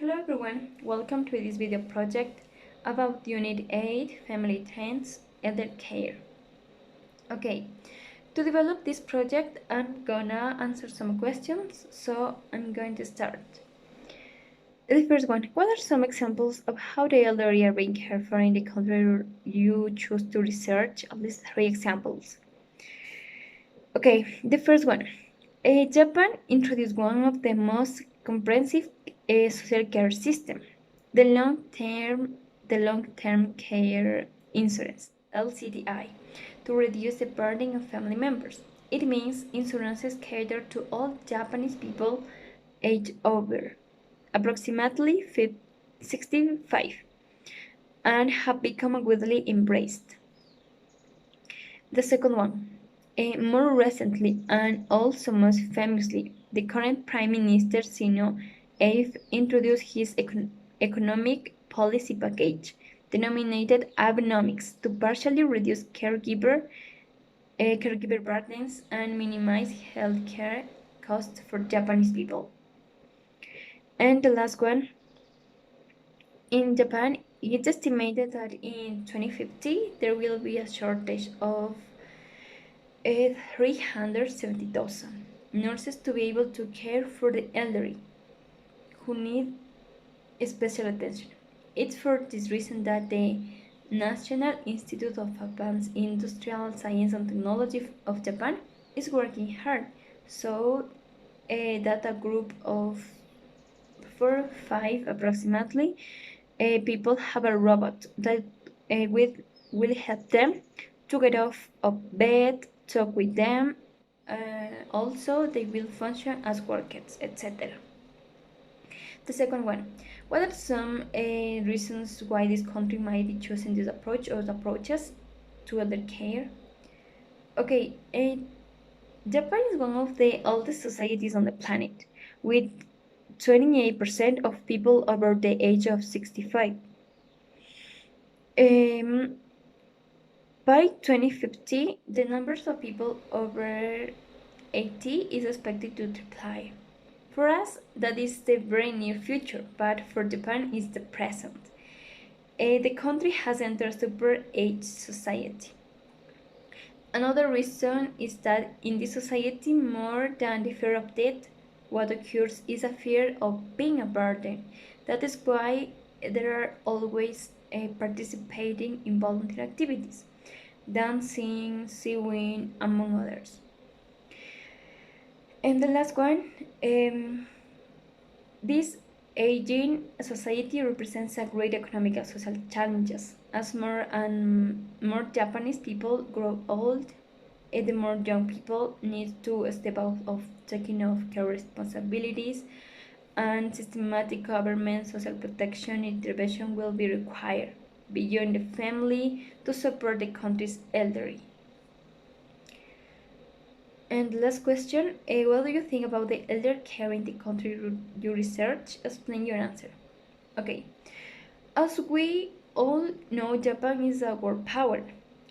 Hello everyone, welcome to this video project about Unit 8 Family Trends Elder Care. Okay, to develop this project I'm gonna answer some questions, so I'm going to start. The first one, what are some examples of how the elderly are being cared for in the country you choose to research? At least 3 examples. Okay, the first one. Japan introduced one of the most comprehensive social care system, the long-term care insurance (LCDI), to reduce the burden of family members. It means insurances cater to all Japanese people aged over approximately 65 and have become widely embraced. The second one, more recently and also most famously, the current Prime Minister Shinzo Abe introduced his economic policy package, denominated Abenomics, to partially reduce caregiver burdens and minimize healthcare costs for Japanese people. And the last one, in Japan, it's estimated that in 2050 there will be a shortage of 370,000 nurses to be able to care for the elderly who need special attention. It's for this reason that the National Institute of Advanced Industrial Science and Technology of Japan is working hard. So that a group of 4 or 5 approximately people have a robot that will help them to get off of bed, talk with them. Also, they will function as workers, etc. The second one, what are some reasons why this country might be choosing this approach or approaches to elder care? Okay, Japan is one of the oldest societies on the planet, with 28% of people over the age of 65. By 2050, the numbers of people over 80 is expected to triple. For us, that is the very near future, but for Japan, it's the present. The country has entered super age society. Another reason is that in this society, more than the fear of death, what occurs is a fear of being a burden. That is why there are always participating in volunteer activities, dancing, sewing, among others. And the last one, this aging society represents a great economic and social challenges. As more and more Japanese people grow old, the more young people need to step out of taking off care responsibilities, and systematic government social protection intervention will be required beyond the family to support the country's elderly. And the last question, what do you think about the elder care in the country you research? Explain your answer. Okay, as we all know, Japan is a world power.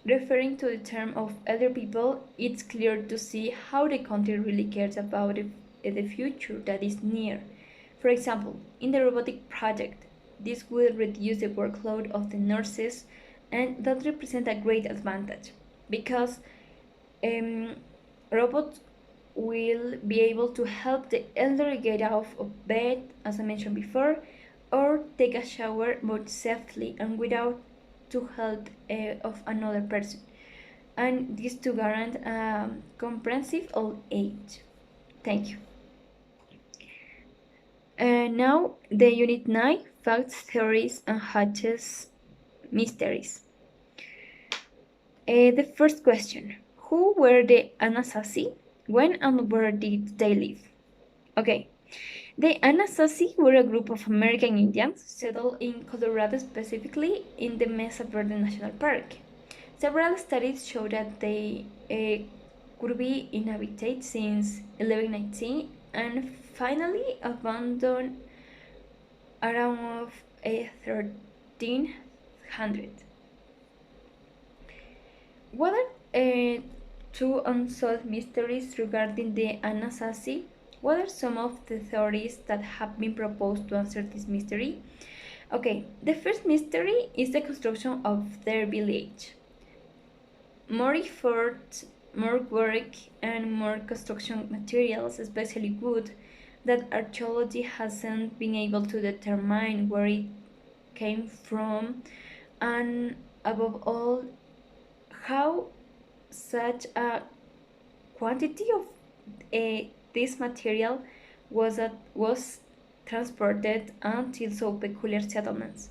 Referring to the term of elder people, it's clear to see how the country really cares about the future that is near. For example, in the robotic project, this will reduce the workload of the nurses, and that represents a great advantage because robots will be able to help the elderly get out of bed, as I mentioned before, or take a shower more safely and without to help of another person, and this to guarantee comprehensive old age. Thank you. Now the Unit 9, Facts, Theories, and Hatch's Mysteries. The first question, who were the Anasazi? When and where did they live? Okay, the Anasazi were a group of American Indians settled in Colorado, specifically in the Mesa Verde National Park. Several studies show that they could be inhabited since 1119 and finally abandoned around 1300. What are two unsolved mysteries regarding the Anasazi? What are some of the theories that have been proposed to answer this mystery? Okay, the first mystery is the construction of their village. More effort, more work, and more construction materials, especially wood, that archaeology hasn't been able to determine where it came from, and above all, how such a quantity of this material was transported until so peculiar settlements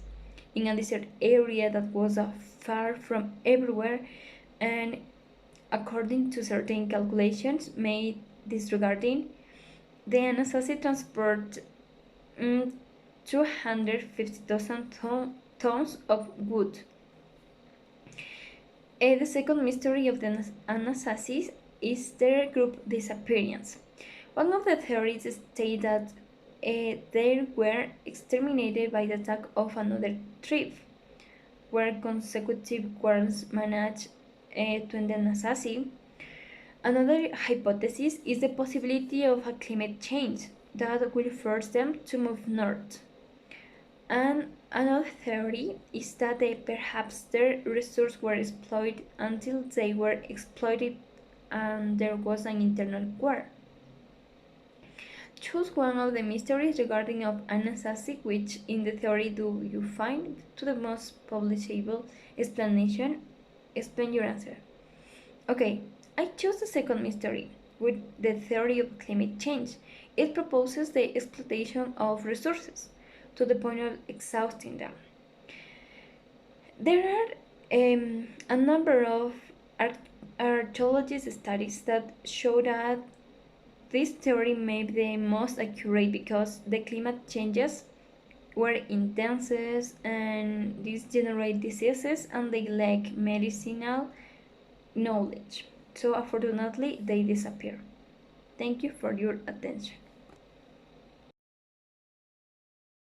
in a desert area that was far from everywhere, and according to certain calculations made disregarding, the Anasazi transport 250,000 tons of wood. The second mystery of the Anasazis is their group disappearance. One of the theories states that they were exterminated by the attack of another tribe, where consecutive wars managed to end the Anasazi. Another hypothesis is the possibility of a climate change that will force them to move north. And another theory is that perhaps their resources were exploited until they were exploited and there was an internal war. Choose one of the mysteries regarding of Anasazi, which in the theory do you find to the most publishable explanation. Explain your answer. Okay, I chose the second mystery with the theory of climate change. It proposes the exploitation of resources to the point of exhausting them. There are a number of archaeologist studies that show that this theory may be the most accurate because the climate changes were intense and these generate diseases and they lack medicinal knowledge. So unfortunately they disappear. Thank you for your attention.